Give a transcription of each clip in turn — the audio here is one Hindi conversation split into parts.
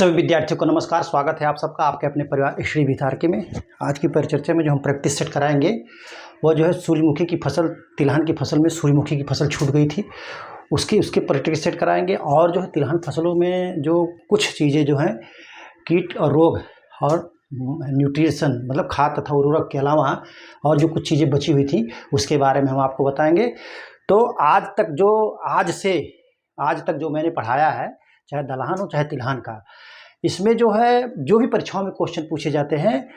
सभी विद्यार्थियों को नमस्कार। स्वागत है आप सबका आपके अपने परिवार श्री विद्यार्थी में। आज की परिचर्चा में जो हम प्रैक्टिस सेट कराएंगे वो जो है सूर्यमुखी की फसल, तिलहन की फसल में सूर्यमुखी की फसल छूट गई थी, उसके प्रैक्टिस सेट कराएंगे। और जो है तिलहन फसलों में जो कुछ चीज़ें जो हैं कीट और रोग और न्यूट्रिशन मतलब खाद तथा उर्वरक के अलावा और जो कुछ चीज़ें बची हुई थी उसके बारे में हम आपको बताएंगे। तो आज तक जो मैंने पढ़ाया है, चाहे दलहन हो चाहे तिलहन का, इसमें जो है जो भी परीक्षाओं में क्वेश्चन पूछे जाते हैं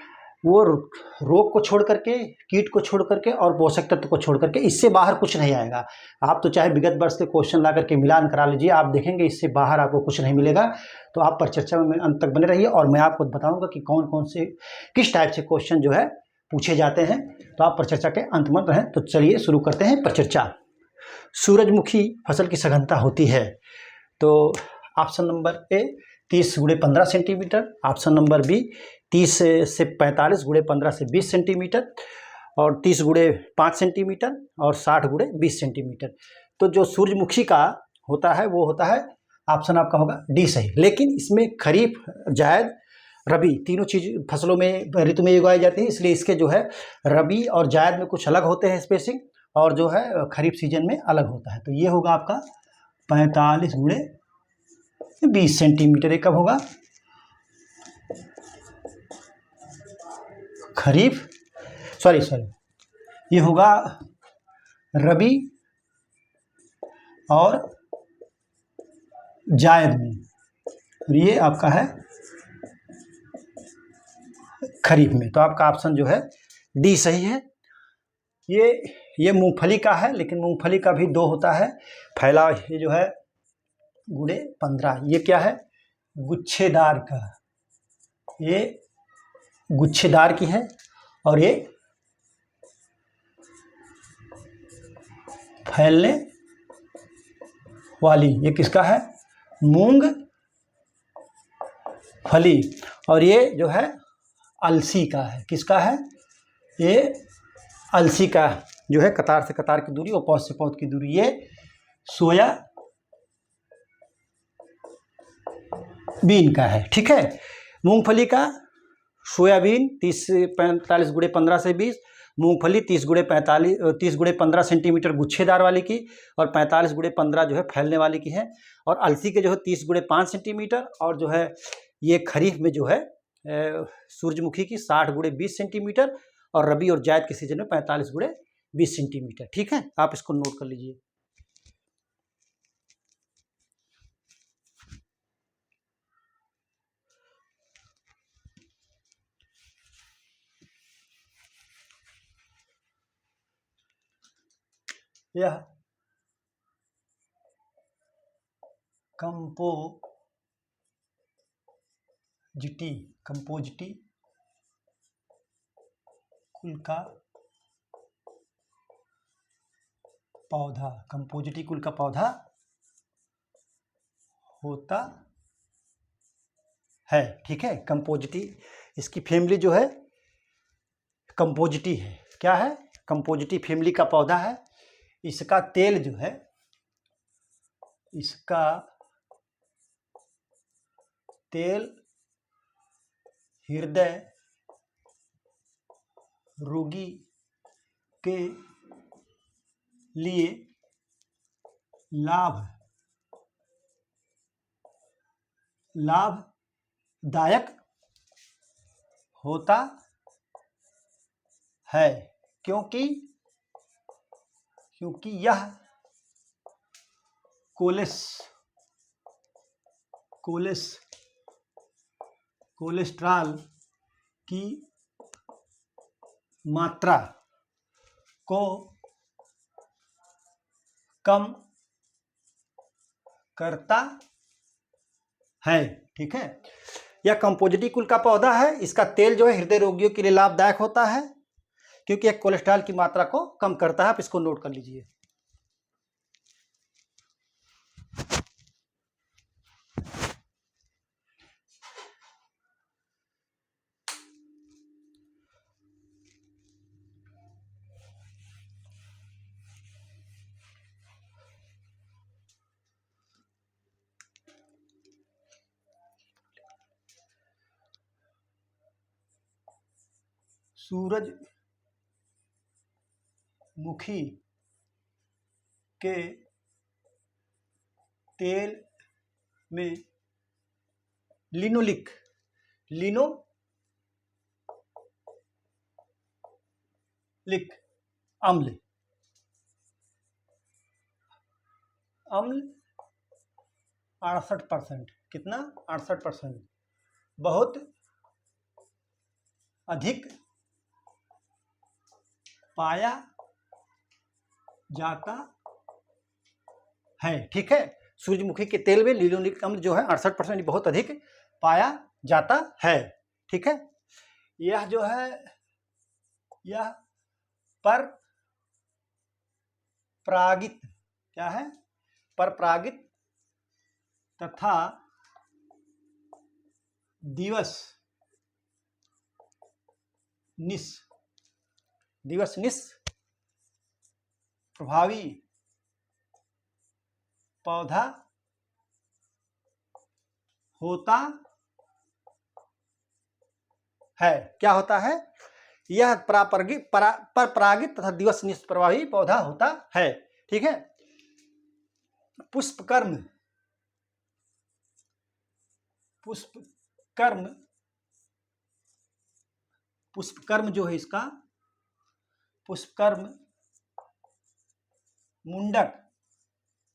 वो रोग को छोड़ करके, कीट को छोड़ करके और पोषक तत्व को छोड़ करके, इससे बाहर कुछ नहीं आएगा। आप तो चाहे विगत वर्ष के क्वेश्चन ला करके मिलान करा लीजिए, आप देखेंगे इससे बाहर आपको कुछ नहीं मिलेगा। तो आप परिचर्चा में अंत तक बने रहिए और मैं आपको बताऊंगा कि कौन कौन से किस टाइप से क्वेश्चन जो है पूछे जाते हैं। तो आप परिचर्चा के अंत में रहें। तो चलिए शुरू करते हैं परिचर्चा। सूरजमुखी फसल की सघनता होती है, तो option number A 30 × 15 centimetre, option number B 30 से 45 × 15 से 20 सेंटीमीटर, और 30 × 5 सेंटीमीटर और 60 × 20 सेंटीमीटर। तो जो सूरजमुखी का होता है वो होता है, ऑप्शन आपका होगा डी सही। लेकिन इसमें खरीफ, जायद, रबी तीनों चीज फसलों में ऋतु में उगाई जाती है, इसलिए इसके जो है रबी और जायद में कुछ अलग होते हैं स्पेसिंग, और जो है खरीफ सीजन में अलग होता है। तो ये होगा आपका 45 × 20 सेंटीमीटर। ये कब होगा? खरीफ, सॉरी ये होगा रबी और जायद में, और ये आपका है खरीफ में। तो आपका ऑप्शन जो है डी सही है। ये मूंगफली का है, लेकिन मूंगफली का भी दो होता है फैला। ये जो है × 15, ये क्या है? गुच्छेदार का, ये गुच्छेदार की है, और ये फैलने वाली, ये किसका है? मूंग फली। और ये जो है अलसी का है। किसका है? ये अलसी का जो है कतार से कतार की दूरी और पौध से पौध की दूरी। ये सोया बीन का है। ठीक है, मूंगफली का सोयाबीन 30 से 45 × 15 से 20, मूंगफली 30 × 15 सेंटीमीटर गुच्छेदार वाली की, और 45 × 15 जो है फैलने वाली की है। और अलसी के जो है 30 × 5 सेंटीमीटर, और जो है ये खरीफ में जो है सूरजमुखी की 60 × 20 सेंटीमीटर, और रबी और जायद के सीजन में 45 × 20 सेंटीमीटर। ठीक है, आप इसको नोट कर लीजिए। यह कंपोजिटी कुल का पौधा होता है। ठीक है, कंपोजिटी, इसकी फैमिली जो है कंपोजिटी है। क्या है? कंपोजिटी फैमिली का पौधा है। इसका तेल जो है, इसका तेल हृदय रोगी के लिए लाभदायक होता है, क्योंकि यह कोलेस्ट्रॉल की मात्रा को कम करता है। ठीक है, यह कंपोजिटी कुल का पौधा है। इसका तेल जो है हृदय रोगियों के लिए लाभदायक होता है, क्योंकि यह कोलेस्ट्रॉल की मात्रा को कम करता है। आप इसको नोट कर लीजिए। सूरजमुखी के तेल में लिनोलिक अम्ल 68%, कितना 68%, बहुत अधिक पाया जाता है। ठीक है, सूरजमुखी के तेल में लिनोलिक अम्ल जो है 68% बहुत अधिक पाया जाता है। ठीक है, यह जो है यह पर परागित क्या है, पर परागित तथा दिवस निस प्रभावी पौधा होता है। क्या होता है, यह परपरागित तथा दिवस निष्प्रभावी पौधा होता है। ठीक है, पुष्पकर्म जो है इसका पुष्पकर्म मुंडक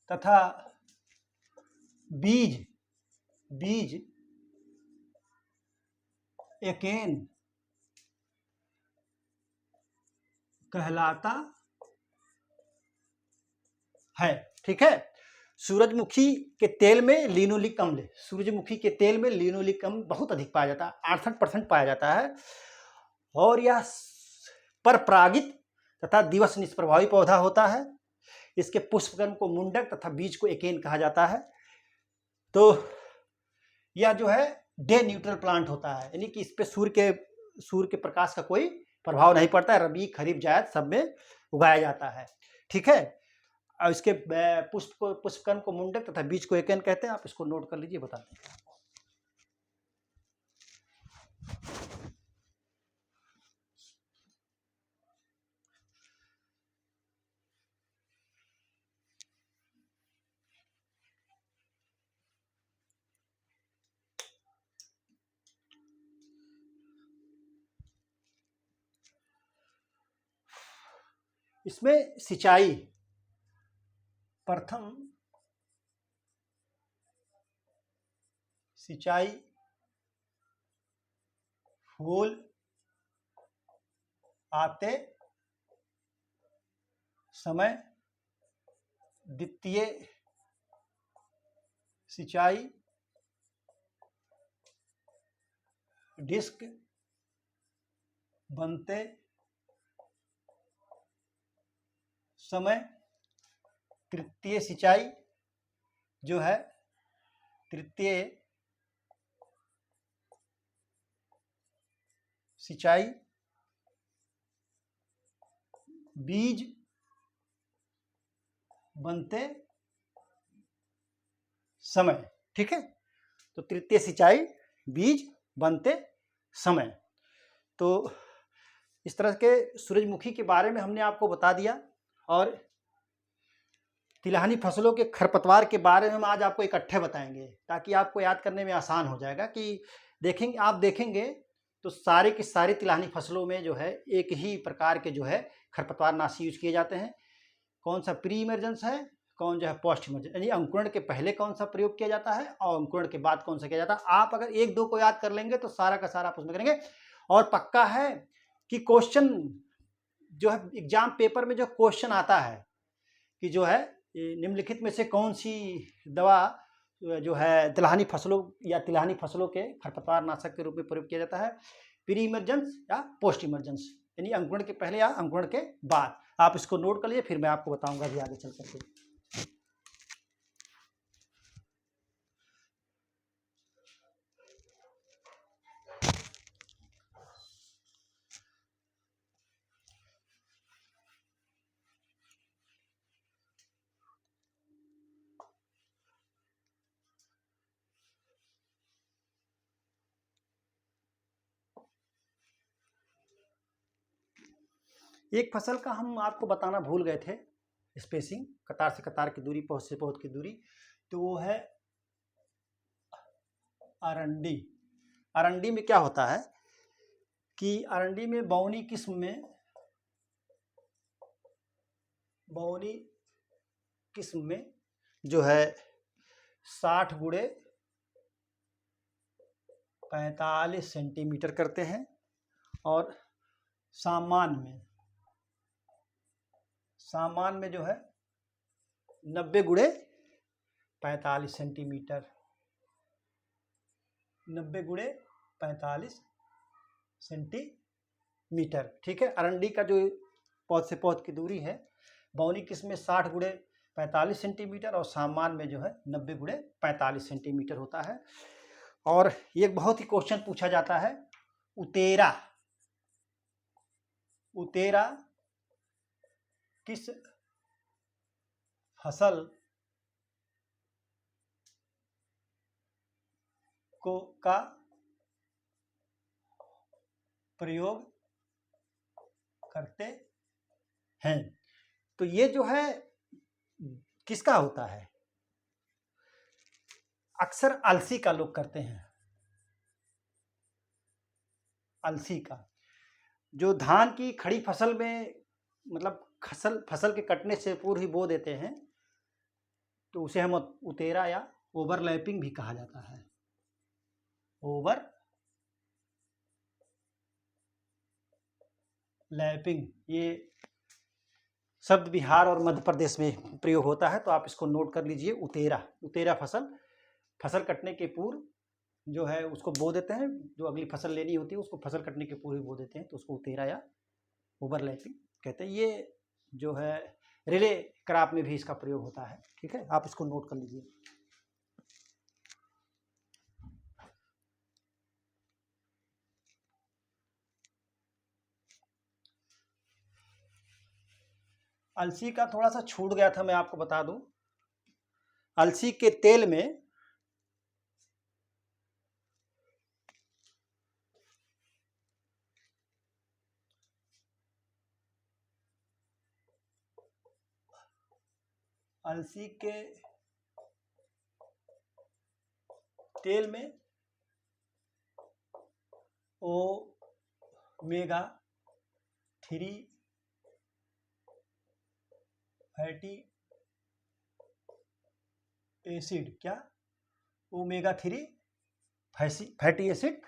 तथा बीज एकेन कहलाता है। ठीक है, सूरजमुखी के तेल में लिनोलिक अम्ल बहुत अधिक पाया जाता है, 68% पाया जाता है, और यह परपरागित तथा दिवस निष्प्रभावी पौधा होता है। इसके पुष्पकर्म को मुंडक तथा बीज को एकेन कहा जाता है। तो यह जो है डे न्यूट्रल प्लांट होता है, यानी कि इस पे सूर्य के प्रकाश का कोई प्रभाव नहीं पड़ता है। रबी, खरीफ, जायद सब में उगाया जाता है। ठीक है, और इसके पुष्पकर्म को मुंडक तथा बीज को एकेन कहते हैं। आप इसको नोट कर लीजिए, बता दें। इसमें सिंचाई, प्रथम सिंचाई फूल आते समय, द्वितीय सिंचाई डिस्क बनते समय, तृतीय सिंचाई जो है बीज बनते समय। ठीक है, तो तृतीय सिंचाई बीज बनते समय। तो इस तरह के सूरजमुखी के बारे में हमने आपको बता दिया, और तिलहनी फसलों के खरपतवार के बारे में हम आज आपको इकट्ठे बताएंगे, ताकि आपको याद करने में आसान हो जाएगा। कि आप देखेंगे तो सारी की सारी तिलहनी फसलों में जो है एक ही प्रकार के जो है खरपतवार नाशी यूज किए जाते हैं। कौन सा प्री इमरजेंस है, कौन जो है पोस्ट इमरजेंस, यानी अंकुरण के पहले कौन सा प्रयोग किया जाता है और अंकुरण के बाद कौन सा किया जाता है। आप अगर एक दो को याद कर लेंगे तो सारा का सारा आप उसमें करेंगे। और पक्का है कि क्वेश्चन जो है एग्जाम पेपर में जो क्वेश्चन आता है कि जो है निम्नलिखित में से कौन सी दवा जो है तिलहनी फसलों के खरपतवार नाशक के रूप में प्रयोग किया जाता है, प्री इमरजेंस या पोस्ट इमरजेंस, यानी अंकुरण के पहले या अंकुरण के बाद। आप इसको नोट कर लीजिए, फिर मैं आपको बताऊंगा भी आगे चल करके। एक फसल का हम आपको बताना भूल गए थे, स्पेसिंग, कतार से कतार की दूरी, पौध से पौध की दूरी, तो वो है अरंडी। अरंडी में क्या होता है कि अरंडी में बौनी किस्म में जो है 60 गुणे 45 सेंटीमीटर करते हैं, और सामान में जो है 90 गुणे 45 सेंटीमीटर, 90 गुणे 45 सेंटीमीटर। ठीक है, अरंडी का जो पौध से पौध की दूरी है, बौनी किस्म में 60 गुणे 45 सेंटीमीटर और सामान में जो है 90 गुणे 45 सेंटीमीटर होता है। और ये बहुत ही क्वेश्चन पूछा जाता है, उतेरा किस फसल का प्रयोग करते हैं। तो ये जो है किसका होता है, अक्सर अलसी का लोग करते हैं, अलसी का। जो धान की खड़ी फसल में मतलब फसल के कटने से पूर्व ही बो देते हैं, तो उसे हम उतेरा या ओवरलैपिंग भी कहा जाता है। ओवरलैपिंग ये शब्द बिहार और मध्य प्रदेश में प्रयोग होता है, तो आप इसको नोट कर लीजिए। उतेरा फसल कटने के पूर्व जो है उसको बो देते हैं, जो अगली फसल लेनी होती है उसको फसल कटने के पूर्व ही बो देते हैं, तो उसको उतेरा या ओवरलैपिंग कहते हैं। ये जो है रिले क्रॉप में भी इसका प्रयोग होता है। ठीक है, आप इसको नोट कर लीजिए। अलसी का थोड़ा सा छूट गया था, मैं आपको बता दूं। अलसी के तेल में ओमेगा 3 फैटी एसिड, क्या ओमेगा 3 फैटी एसिड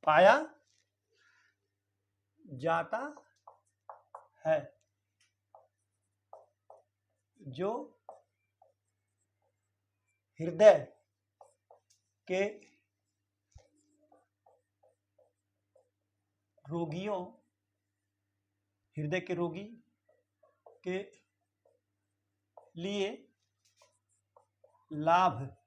पाया जाता है, जो हृदय के रोगी के लिए लाभदायक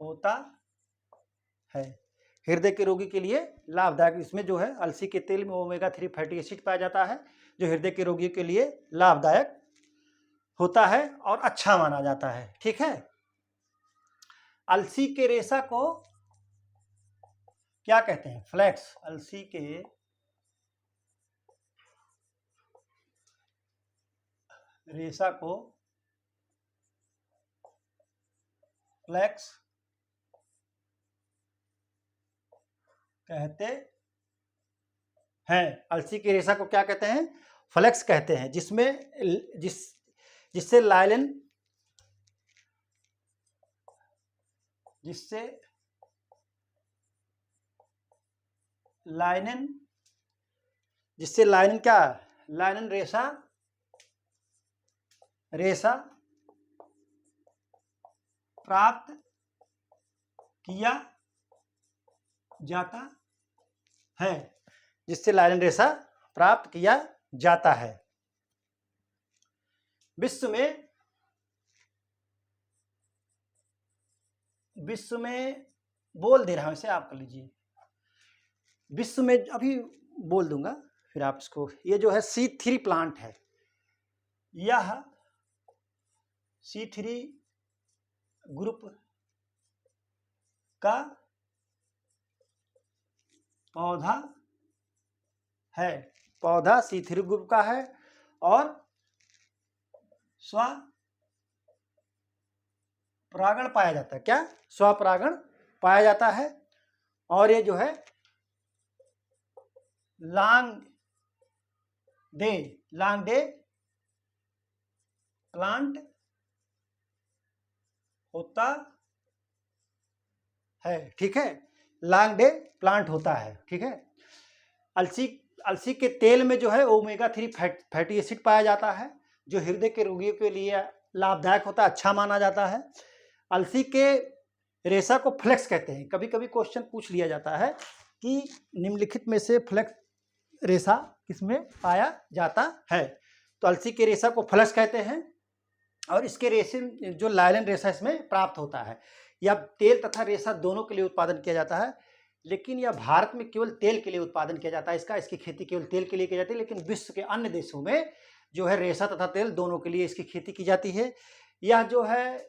होता है। हृदय के रोगी के लिए लाभदायक, इसमें जो है अलसी के तेल में ओमेगा 3 फैटी एसिड पाया जाता है, जो हृदय के रोगी के लिए लाभदायक होता है और अच्छा माना जाता है। ठीक है, अलसी के रेशा को क्या कहते हैं, फ्लैक्स। अलसी के रेशा को फ्लैक्स कहते हैं। अलसी के रेशा को क्या कहते हैं, फ्लैक्स कहते हैं, जिससे लाइनन क्या, लाइनन रेशा प्राप्त किया जाता है, जिससे लाइनन रेशा प्राप्त किया जाता है। विश्व में बोल दे रहा हूं, इसे आप कर लीजिए। विश्व में अभी बोल दूंगा, फिर आप इसको, ये जो है C3 प्लांट है, यह C3 ग्रुप का पौधा है, पौधा C3 ग्रुप का है और स्वपरागण पाया जाता है। क्या? स्वपरागण पाया जाता है। और ये जो है लॉन्ग डे प्लांट होता है। ठीक है, लॉन्ग डे प्लांट होता है। ठीक है, अलसी के तेल में जो है ओमेगा 3 फैटी एसिड पाया जाता है, जो हृदय के रोगियों के लिए लाभदायक होता है, अच्छा माना जाता है। अलसी के रेशा को फ्लेक्स कहते हैं। कभी कभी क्वेश्चन पूछ लिया जाता है कि निम्नलिखित में से फ्लेक्स रेशा किसमें पाया जाता है, तो अलसी के रेशा को फ्लेक्स कहते हैं। और इसके रेशे जो लाइलन रेशा इसमें प्राप्त होता है। यह तेल तथा रेशा दोनों के लिए उत्पादन किया जाता है, लेकिन यह भारत में केवल तेल के लिए उत्पादन किया जाता है। इसकी खेती केवल तेल के लिए की जाती है, लेकिन विश्व के अन्य देशों में जो है रेशा तथा तेल दोनों के लिए इसकी खेती की जाती है। यह जो है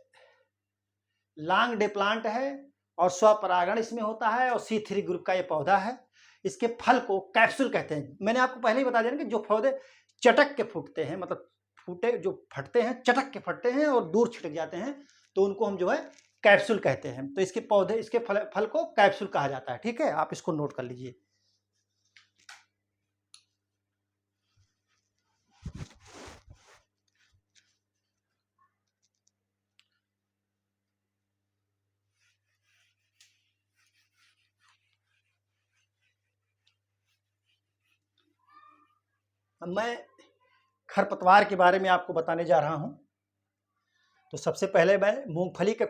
लॉन्ग डे प्लांट है और स्वपरागण इसमें होता है और C3 ग्रुप का ये पौधा है। इसके फल को कैप्सूल कहते हैं। मैंने आपको पहले ही बता दिया कि जो पौधे चटक के फूटते हैं, मतलब फटते हैं, चटक के फटते हैं और दूर छिटक जाते हैं, तो उनको हम जो है कैप्सूल कहते हैं। तो इसके फल को कैप्सूल कहा जाता है। ठीक है, आप इसको नोट कर लीजिए। मैं खरपतवार के बारे में आपको बताने जा रहा हूं। तो सबसे पहले मैं मूंगफली का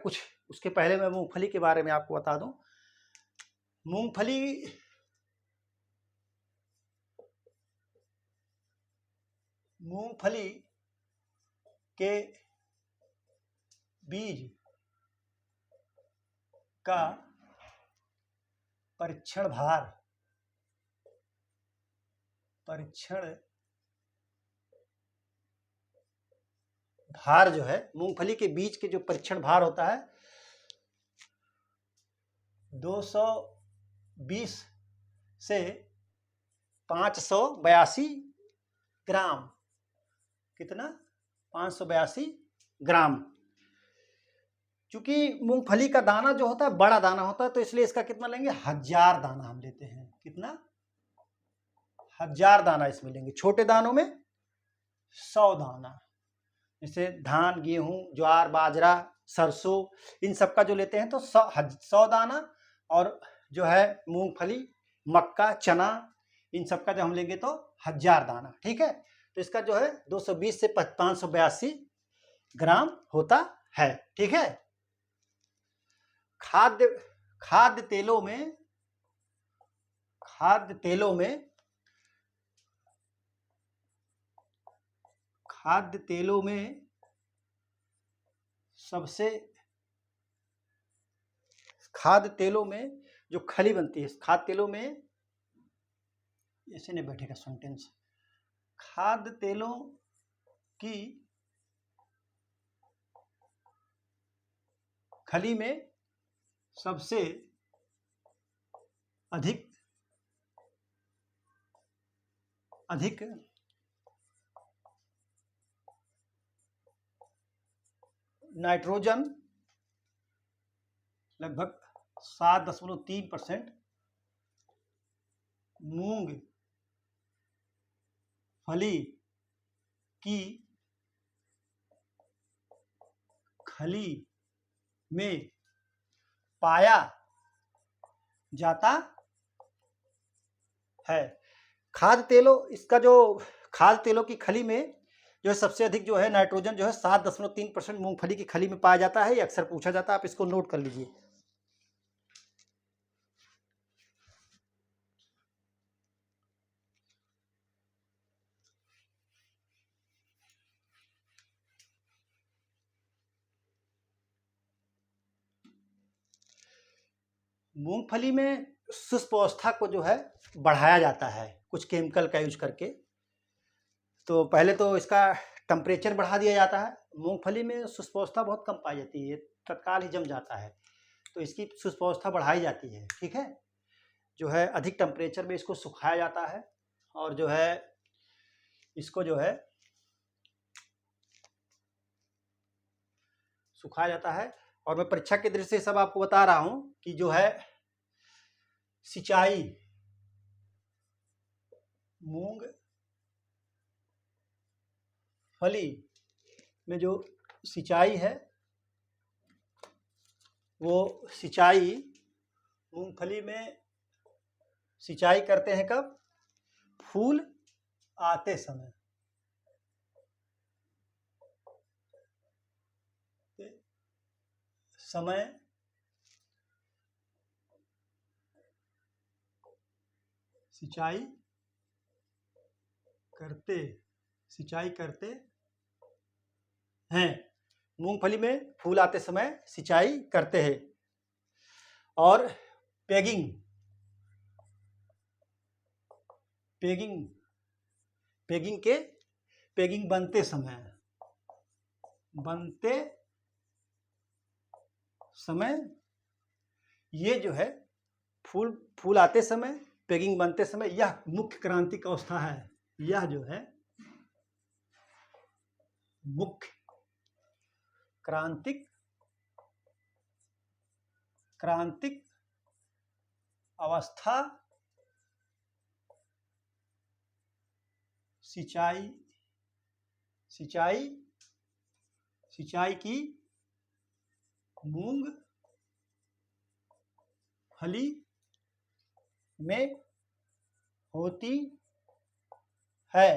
उसके पहले मैं मूंगफली के बारे में आपको बता दूं। मूंगफली के बीज का परीक्षण भार जो है, मूंगफली के बीज के जो परीक्षण भार होता है 220 से 582 ग्राम। कितना? 582 ग्राम। चूंकि मूंगफली का दाना जो होता है बड़ा दाना होता है, तो इसलिए इसका कितना लेंगे? 1000 दाना हम लेते हैं। कितना? 1000 दाना इसमें लेंगे। छोटे दानों में 100 दाना। जैसे धान, गेहूं, ज्वार, बाजरा, सरसों, इन सब का जो लेते हैं तो 100 दाना, और जो है मूंगफली, मक्का, चना, इन सब का जब हम लेंगे तो 1000 दाना। ठीक है, तो इसका जो है 220 से 582 ग्राम होता है। ठीक है, खाद्य तेलों में खाद्य तेलों में जो खली बनती है, खाद्य तेलों में, ऐसे नहीं बैठेगा सेंटेंस। खाद्य तेलों की खली में सबसे अधिक नाइट्रोजन, लगभग 7.3%, मूंगफली की खली में पाया जाता है। खाद्य तेलों की खली में जो है सबसे अधिक जो है नाइट्रोजन जो है 7.3% मूंगफली की खली में पाया जाता है। ये अक्सर पूछा जाता है, आप इसको नोट कर लीजिए। मूंगफली में शुष्क को जो है बढ़ाया जाता है कुछ केमिकल का यूज करके। तो पहले तो इसका टेम्परेचर बढ़ा दिया जाता है। मूंगफली में शुष्क बहुत कम पाई जाती है, तत्काल ही जम जाता है, तो इसकी शुष्क बढ़ाई जाती है। ठीक है, जो है अधिक टेम्परेचर में इसको सुखाया जाता है और जो है इसको जो है सुखाया जाता है। और मैं परीक्षा के दृष्टि से सब आपको बता रहा हूं कि जो है सिंचाई मूंगफली में जो सिंचाई है वो सिंचाई मूंगफली में सिंचाई करते हैं कब? फूल आते समय। सिंचाई करते हैं। मूंगफली में फूल आते समय सिंचाई करते हैं। और पेगिंग बनते समय ये जो है फूल आते समय, पेगिंग बनते समय, यह मुख्य क्रांतिक अवस्था है। यह जो है मुख्य क्रांतिक अवस्था सिंचाई की मूंगफली में होती है।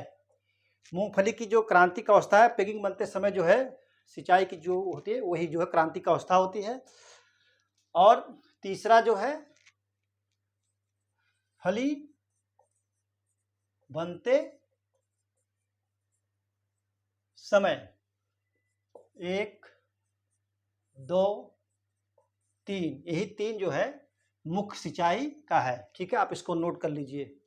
मूंगफली की जो क्रांतिक अवस्था है, पेगिंग बनते समय जो है सिंचाई की जो होती है वही जो है क्रांतिक अवस्था होती है। और तीसरा जो है फली बनते समय 1, 2, 3, यही 3 जो है मुख्य सिंचाई का है। ठीक है, आप इसको नोट कर लीजिए।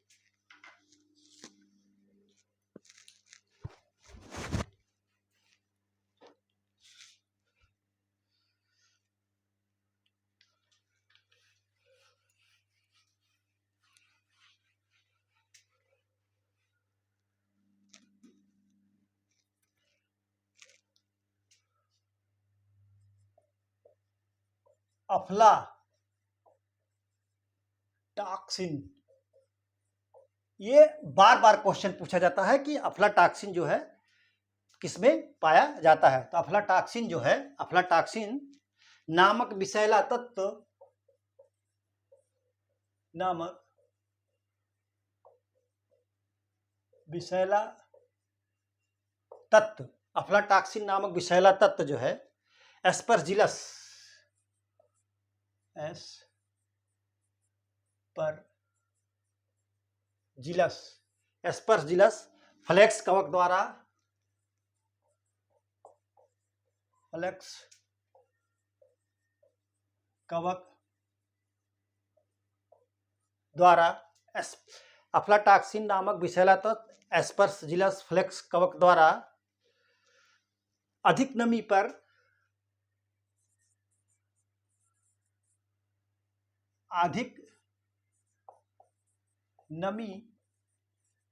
अफ्लाटॉक्सिन, ये बार बार क्वेश्चन पूछा जाता है कि अफ्लाटॉक्सिन जो है किसमें पाया जाता है। तो अफ्लाटॉक्सिन जो है, अफ्लाटॉक्सिन नामक विषैला तत्व अफ्लाटॉक्सिन नामक विषैला तत्व जो है एस्परजिलस फ्लेक्स कवक द्वारा अफ्लाटॉक्सिन नामक विषैला तत्व एस्परजिलस फ्लेक्स कवक द्वारा अधिक नमी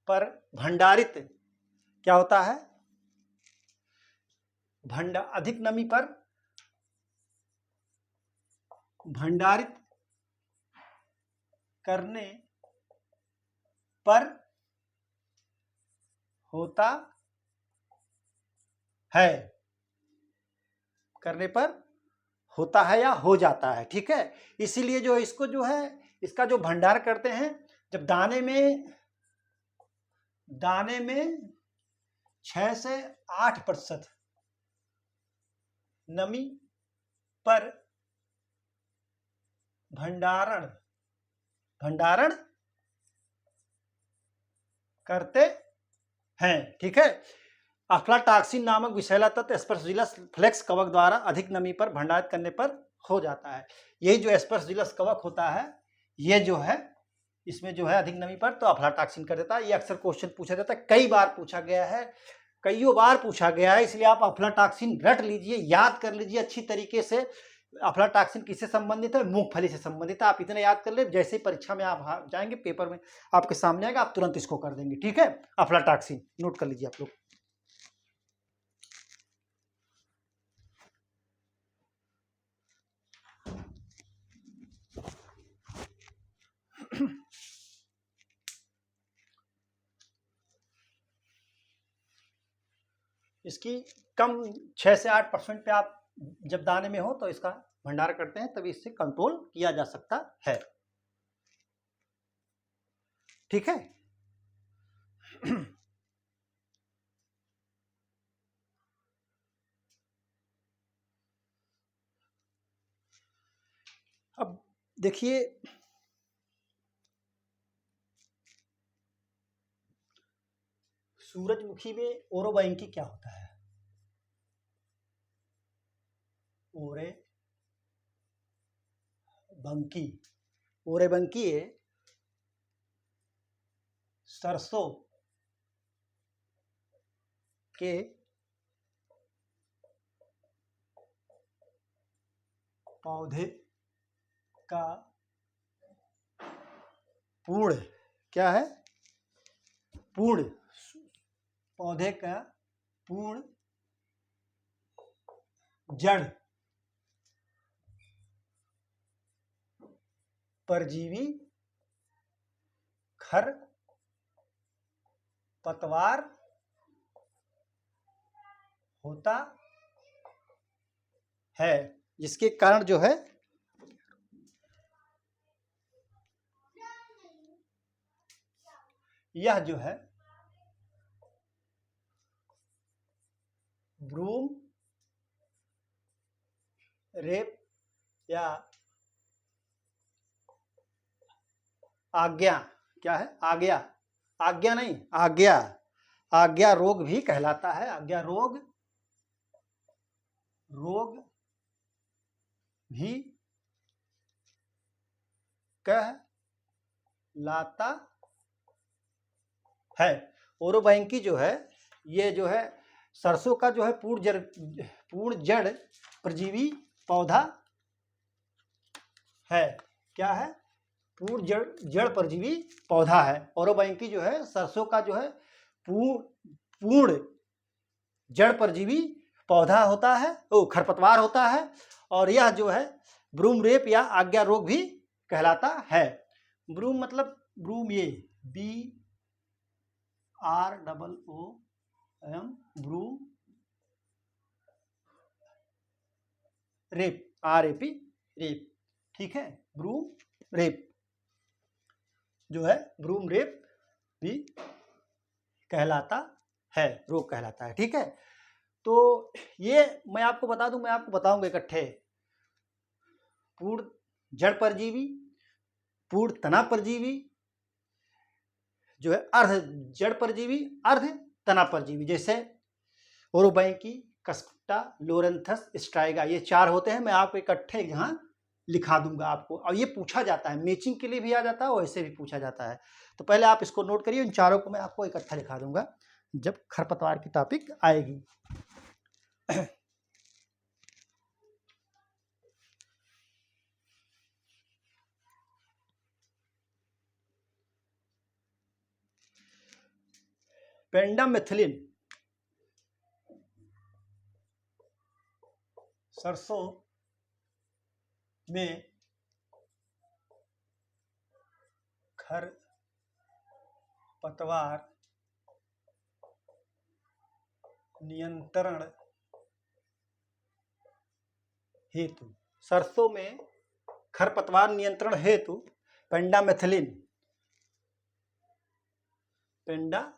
पर भंडारित क्या होता है? अधिक नमी पर भंडारित करने पर होता है या हो जाता है। ठीक है, इसीलिए जो इसको जो है इसका जो भंडार करते हैं, जब दाने में 6 से 8% नमी पर भंडारण करते हैं। ठीक है, अफ्लाटॉक्सिन नामक विषैला तत्व एस्परजिलस फ्लेक्स कवक द्वारा अधिक नमी पर भंडारित करने पर हो जाता है। यही जो एस्परजिलस कवक होता है, ये जो है इसमें जो है अधिक नमी पर तो अफ्लाटॉक्सिन कर देता है। ये अक्सर क्वेश्चन पूछा जाता है, कई बार पूछा गया है, कईयों बार पूछा गया है, इसलिए आप अफ्लाटॉक्सिन रट लीजिए, याद कर लीजिए अच्छी तरीके से। अफ्लाटॉक्सिन किससे संबंधित है? मूंगफली से संबंधित है। आप इतना याद कर ले, जैसे ही परीक्षा में आप जाएंगे पेपर में आपके सामने आएगा, आप तुरंत इसको कर देंगे। ठीक है, अफ्लाटॉक्सिन नोट कर लीजिए आप लोग। इसकी कम 6 से 8% पे आप जब दाने में हो तो इसका भंडारण करते हैं, तभी इससे कंट्रोल किया जा सकता है। ठीक है। अब देखिए, सूरजमुखी में ओरोबाइंकी क्या होता है? ओरे बंकी, ओरेबंकी सरसों के पौधे का पूर्ण, क्या है? पूर्ण, पौधे का पूर्ण जड़ परजीवी खर पतवार होता है, जिसके कारण जो है यह जो है ब्रूम रेप या आज्ञा, क्या है? आज्ञा, आज्ञा नहीं, आज्ञा, आज्ञा रोग भी कहलाता है। आज्ञा रोग, रोग भी कहलाता है। ओरोबाइंकी जो है, ये जो है सरसों का जो है पूर्ण जड़ परजीवी पौधा है। क्या है? पूर्ण जड़ परजीवी पौधा है। ओरोबाइंकी जो है सरसों का जो है पूर्ण जड़ परजीवी पौधा होता है, खरपतवार होता है, और यह जो है ब्रूम रेप या आज्ञा रोग भी कहलाता है। ब्रूम मतलब ब्रूम, ये BROOM, broom rap, RAP, rap. ठीक है, ब्रूम रेप जो है ब्रूम रेप भी कहलाता है, रोग कहलाता है। ठीक है, तो ये मैं आपको बता दूं, मैं आपको बताऊंगा इकट्ठे। पूर्ण जड़ परजीवी, पूर्ण तना परजीवी, जो है अर्ध जड़ परजीवी, अर्ध तना परजीवी, जैसे ओरोबाइंकी, कस्टा, लोरेंथस, स्ट्राइगा, ये 4 होते हैं। मैं आपको इकट्ठे यहाँ लिखा दूंगा आपको, और ये पूछा जाता है, मैचिंग के लिए भी आ जाता है, वैसे भी पूछा जाता है। तो पहले आप इसको नोट करिए, इन चारों को मैं आपको इकट्ठा लिखा दूंगा जब खरपतवार की टॉपिक आएगी। पेंडामेथिलिन सरसों में खरपतवार नियंत्रण हेतु, सरसों में खरपतवार नियंत्रण हेतु पेंडामेथिलिन, पेंडामेथिलिन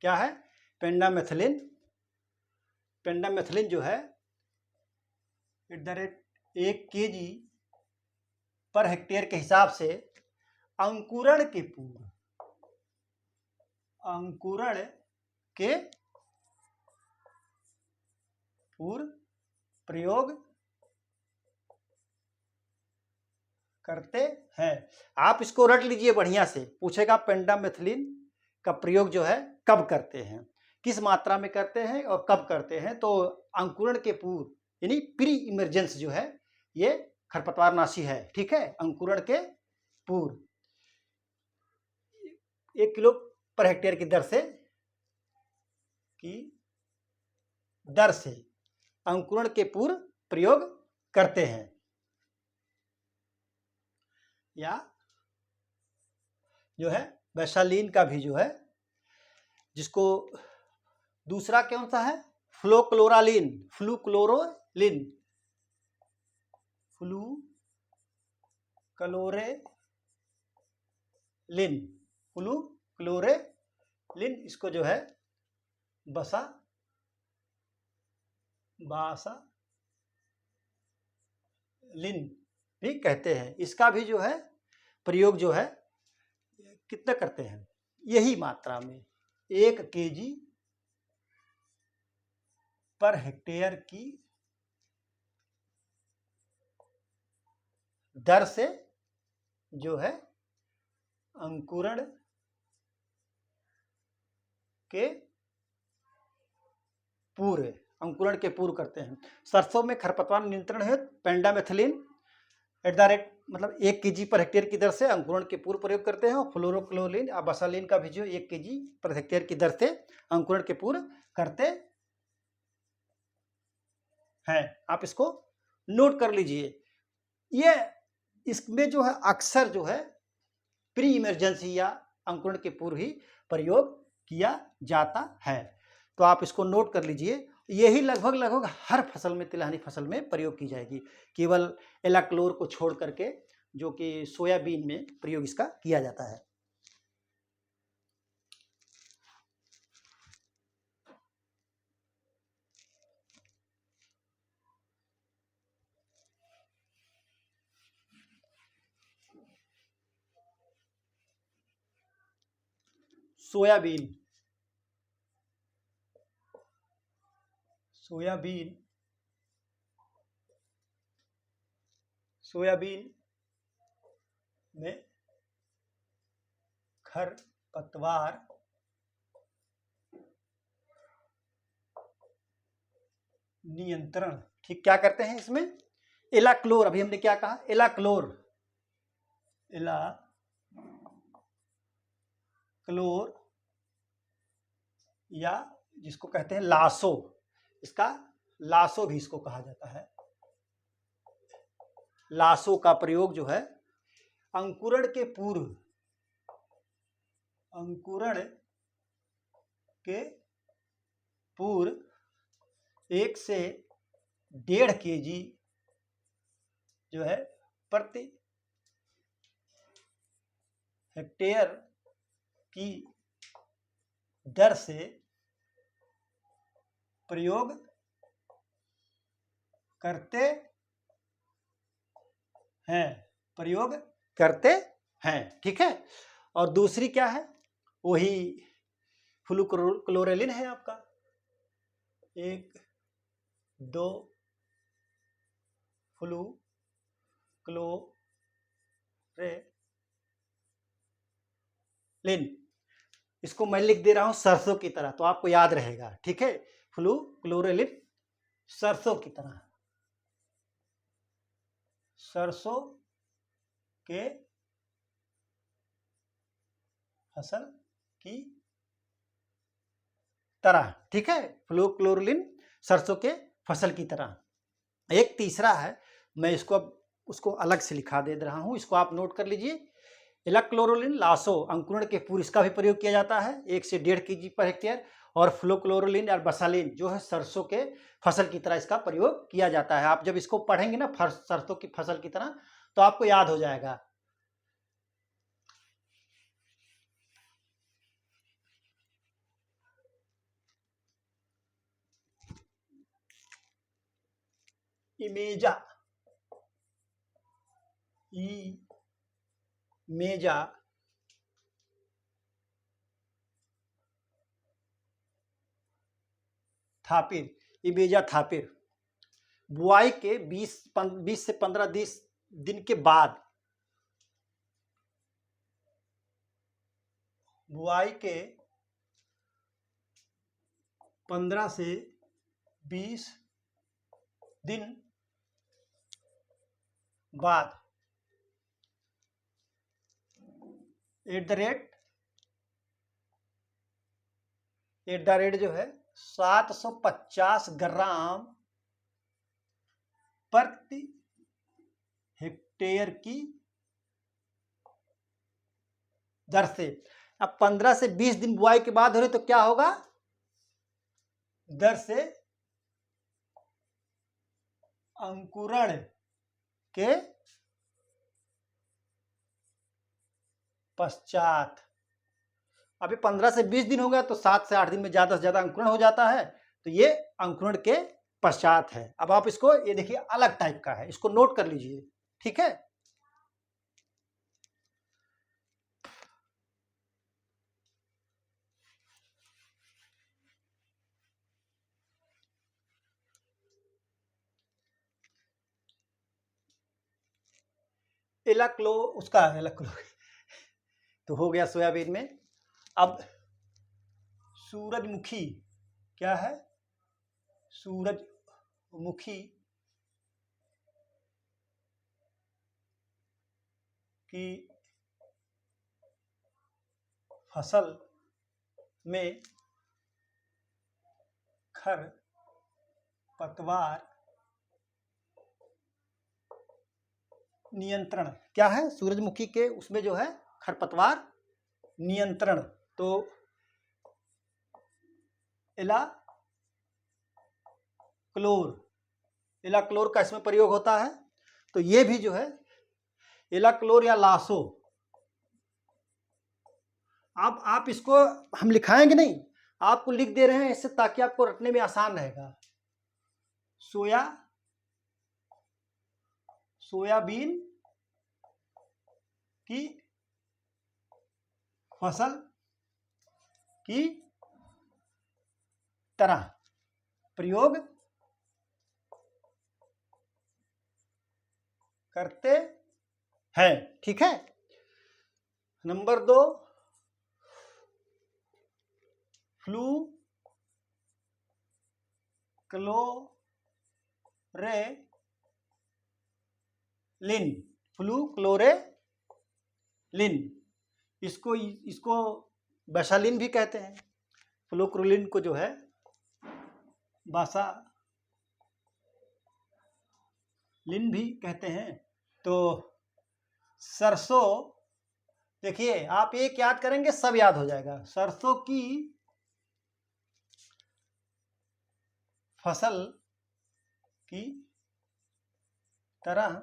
क्या है? पेंडामेथिलिन जो है 1 kg पर हेक्टेयर के हिसाब से अंकुरण के पूर्व प्रयोग करते हैं। आप इसको रट लीजिए बढ़िया से, पूछेगा पेंडामेथिलिन का प्रयोग जो है कब करते हैं, किस मात्रा में करते हैं और कब करते हैं। तो अंकुरण के पूर्व यानी प्री इमरजेंस जो है ये खरपतवारनाशी है, ठीक है। अंकुरण के पूर्व 1 किलो पर हेक्टेयर की दर से अंकुरण के पूर्व प्रयोग करते हैं। या जो है वैशालीन का भी जो है, जिसको दूसरा कौन सा है, फ्लोक्लोरालिन, फ्लूक्लोरोलिन, फ्लूक्लोरेलिन, इसको जो है बासालिन भी कहते हैं। इसका भी जो है प्रयोग जो है कितना करते हैं, यही मात्रा में 1 kg पर हेक्टेयर की दर से जो है अंकुरण के पूर्व करते हैं। सरसों में खरपतवार नियंत्रण है पेंडामेथिलिन मतलब 1 kg पर हेक्टेयर की दर से अंकुरण के पूर्व प्रयोग करते हैं। और फ्लोरोक्लोरिन या बसालिन का भी जो 1 kg पर हेक्टेयर की दर से अंकुरण के पूर्व करते हैं। आप इसको नोट कर लीजिए। ये इसमें जो है अक्सर जो है प्री इमरजेंसी या अंकुरण के पूर्व ही प्रयोग किया जाता है। तो आप इसको नोट कर लीजिए। यही लगभग हर फसल में, तिलहनी फसल में प्रयोग की जाएगी, केवल एलाक्लोर को छोड़ करके, जो कि सोयाबीन में प्रयोग इसका किया जाता है। सोयाबीन में खरपतवार नियंत्रण, ठीक, क्या करते हैं इसमें, एलाक्लोर, अभी हमने क्या कहा, एलाक्लोर या जिसको कहते हैं लासो, इसका लासो भी इसको कहा जाता है। लासो का प्रयोग जो है अंकुरण के पूर्व 1 से 1.5 kg जो है प्रति हेक्टेयर की दर से प्रयोग करते हैं, ठीक है। और दूसरी क्या है, वही फ्लूक्लोरेलिन है आपका, 1, 2 फ्लूक्लोरेलिन। इसको मैं लिख दे रहा हूं सरसों की तरह, तो आपको याद रहेगा, ठीक है। फ्लूक्लोरेलिन सरसों की तरह, सरसों के फसल की तरह, ठीक है। फ्लूक्लोरेलिन सरसों के फसल की तरह। एक तीसरा है, मैं उसको अलग से लिखा दे रहा हूं, इसको आप नोट कर लीजिए। एलाक्लोरोलिन लासो अंकुरण के पूर्व, इसका भी प्रयोग किया जाता है 1 से 1.5 kg पर हेक्टेयर। और फ्लोक्लोरोलिन या बसालिन जो है सरसों के फसल की तरह इसका प्रयोग किया जाता है। आप जब इसको पढ़ेंगे ना सरसों की फसल की तरह, तो आपको याद हो जाएगा। इमेजा थापिर बुआई के 20 से 15 दिन के बाद बुआई के 15 से 20 दिन बाद एट द रेट जो है 750 ग्राम प्रति हेक्टेयर की दर से। अब 15 से 20 दिन बुआई के बाद हो रही तो क्या होगा, दर से अंकुरण के पश्चात। अभी 15 से 20 दिन हो गया तो 7 से 8 दिन में ज्यादा से ज्यादा अंकुरण हो जाता है, तो ये अंकुरण के पश्चात है। अब आप इसको, ये देखिए अलग टाइप का है, इसको नोट कर लीजिए, ठीक है। एलाक्लो उसका एलाक्लो तो हो गया सोयाबीन में। अब सूरजमुखी, क्या है, सूरजमुखी की फसल में खरपतवार नियंत्रण, क्या है, सूरजमुखी के उसमें जो है खरपतवार नियंत्रण, तो एलाक्लोर का इसमें प्रयोग होता है। तो ये भी जो है एलाक्लोर या लासो, आप इसको हम लिखाएंगे नहीं, आपको लिख दे रहे हैं इससे ताकि आपको रटने में आसान रहेगा। सोयाबीन की फसल की तरह प्रयोग करते हैं, ठीक है। नंबर 2, फ्लू क्लोरेलिन, इसको बैसालिन भी कहते हैं। फ्लोक्रोलिन को जो है बासालिन भी कहते हैं। तो सरसों, देखिए आप एक याद करेंगे सब याद हो जाएगा। सरसों की फसल की तरह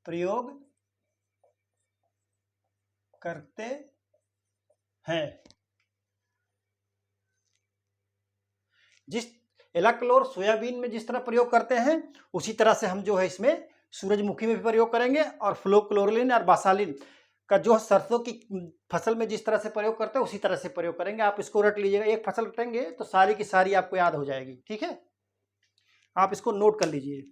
प्रयोग करते हैं। जिस एलाक्लोर सोयाबीन में जिस तरह प्रयोग करते हैं उसी तरह से हम जो है इसमें सूरजमुखी में भी प्रयोग करेंगे, और फ्लोक्लोरिन और बासालिन का जो सरसों की फसल में जिस तरह से प्रयोग करते हैं उसी तरह से प्रयोग करेंगे। आप इसको रट लीजिएगा, एक फसल रटेंगे तो सारी की सारी आपको याद हो जाएगी, ठीक है। आप इसको नोट कर लीजिए।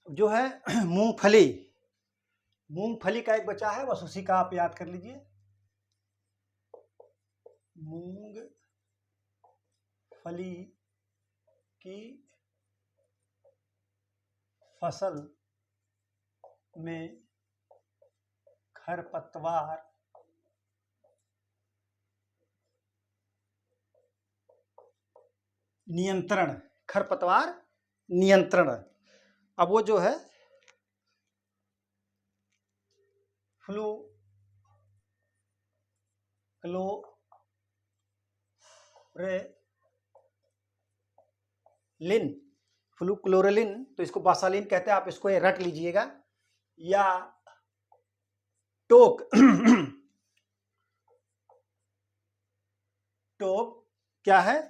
जो है मूंगफली का एक बचा है, बस उसी का आप याद कर लीजिए। मूंगफली की फसल में खरपतवार नियंत्रण, अब वो जो है फ्लूक्लोरेलिन, तो इसको बासालिन कहते हैं, आप इसको ये रट लीजिएगा। या टोक टोक क्या है,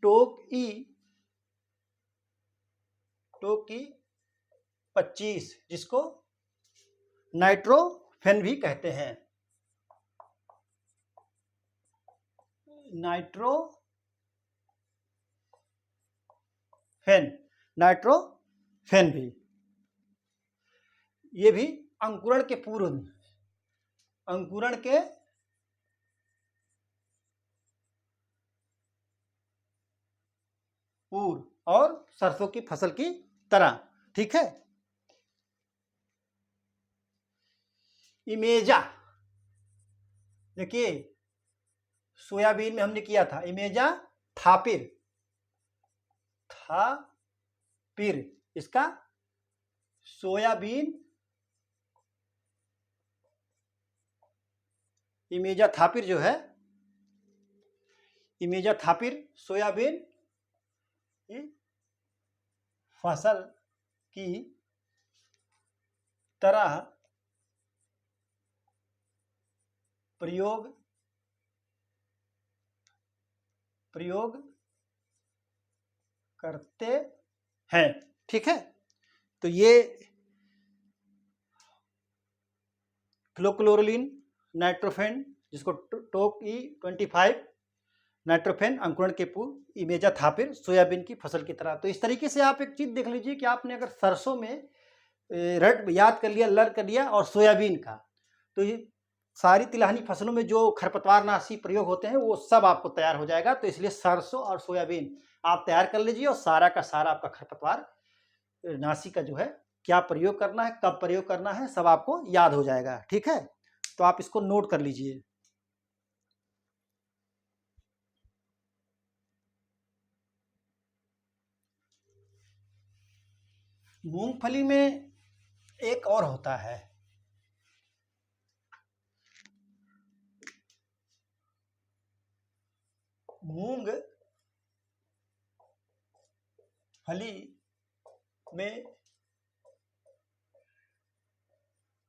टोक ई टो की 25, जिसको नाइट्रोफेन भी कहते हैं। नाइट्रोफेन भी, ये भी अंकुरण के पूर्व और सरसों की फसल की तरह, ठीक है। इमेजा, देखिए सोयाबीन में हमने किया था इमेजा थापिर, इसका सोयाबीन इमेजा थापिर जो है, इमेजा थापिर सोयाबीन फसल की तरह प्रयोग करते हैं, ठीक है। तो ये फ्लोक्लोरोलिन, नाइट्रोफेन, जिसको टोक E25, नाइट्रोफेन अंकुरण के पूर्व, इमेजा थापिर सोयाबीन की फसल की तरह। तो इस तरीके से आप एक चीज देख लीजिए कि आपने अगर सरसों में रट याद कर लिया, लर कर लिया, और सोयाबीन का, तो ये सारी तिलहनी फसलों में जो खरपतवारनाशी प्रयोग होते हैं वो सब आपको तैयार हो जाएगा। तो इसलिए सरसों और सोयाबीन आप तैयार कर लीजिए, और सारा का सारा आपका खरपतवार नाशी का जो है क्या प्रयोग करना है, कब प्रयोग करना है, सब आपको याद हो जाएगा, ठीक है। तो आप इसको नोट कर लीजिए। मूंगफली में एक और होता है, मूंगफली में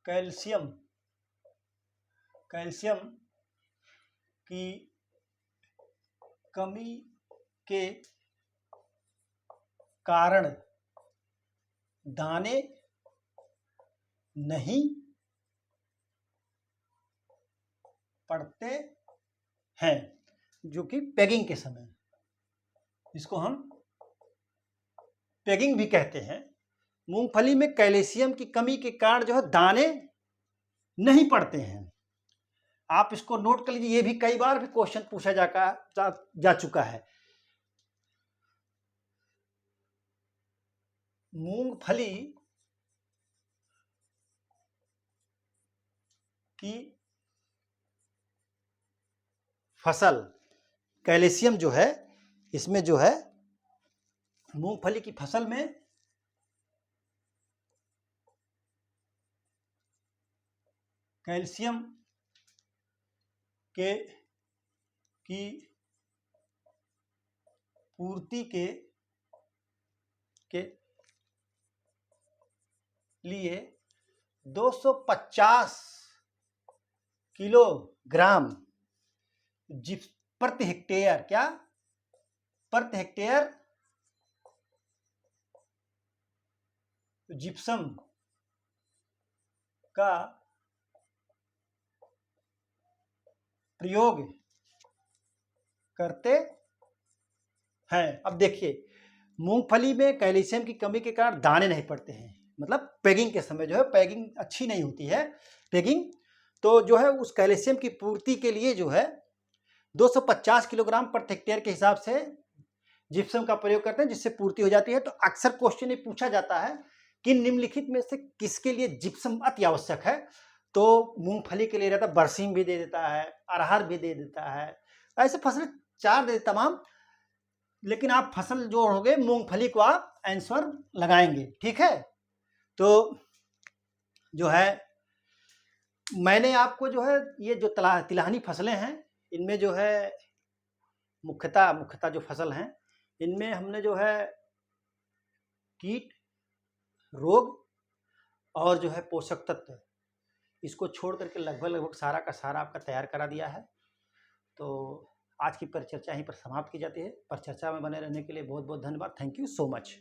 कैल्शियम की कमी के कारण दाने नहीं पड़ते हैं, जो कि पैगिंग के समय, इसको हम पैगिंग भी कहते हैं। मूंगफली में कैल्शियम की कमी के कारण जो है दाने नहीं पड़ते हैं। आप इसको नोट कर लीजिए, ये भी कई बार भी क्वेश्चन पूछा जा चुका है। मूंगफली की फसल, कैल्शियम जो है इसमें जो है मूंगफली की फसल में कैल्शियम की पूर्ति के लिए 250 किलोग्राम प्रति हेक्टेयर जिप्सम का प्रयोग करते हैं। अब देखिए, मूंगफली में कैल्शियम की कमी के कारण दाने नहीं पड़ते हैं, मतलब पैगिंग के समय जो है, पैगिंग अच्छी नहीं होती है, पैगिंग तो जो है उस कैल्शियम की पूर्ति के लिए जो है 250 किलोग्राम प्रति हेक्टेयर के हिसाब से जिप्सम का प्रयोग करते हैं, जिससे पूर्ति हो जाती है। तो अक्सर क्वेश्चन ये पूछा जाता है कि निम्नलिखित में से किसके लिए जिप्सम अति आवश्यक है। तो मूंगफली के लिए रहता है, बरसीम भी दे देता है, अरहर भी दे देता है, ऐसे फसल 4 दे तमाम, लेकिन आप फसल जोड़ोगे मूंगफली को आप आंसर लगाएंगे, ठीक है। तो जो है मैंने आपको जो है ये जो तिलहनी फसलें हैं, इनमें जो है मुख्यतः जो फसल हैं, इनमें हमने जो है कीट, रोग और जो है पोषक तत्व, इसको छोड़ करके लगभग सारा का सारा आपका तैयार करा दिया है। तो आज की परिचर्चा यहीं पर समाप्त की जाती है। परिचर्चा में बने रहने के लिए बहुत बहुत धन्यवाद। Thank you so much.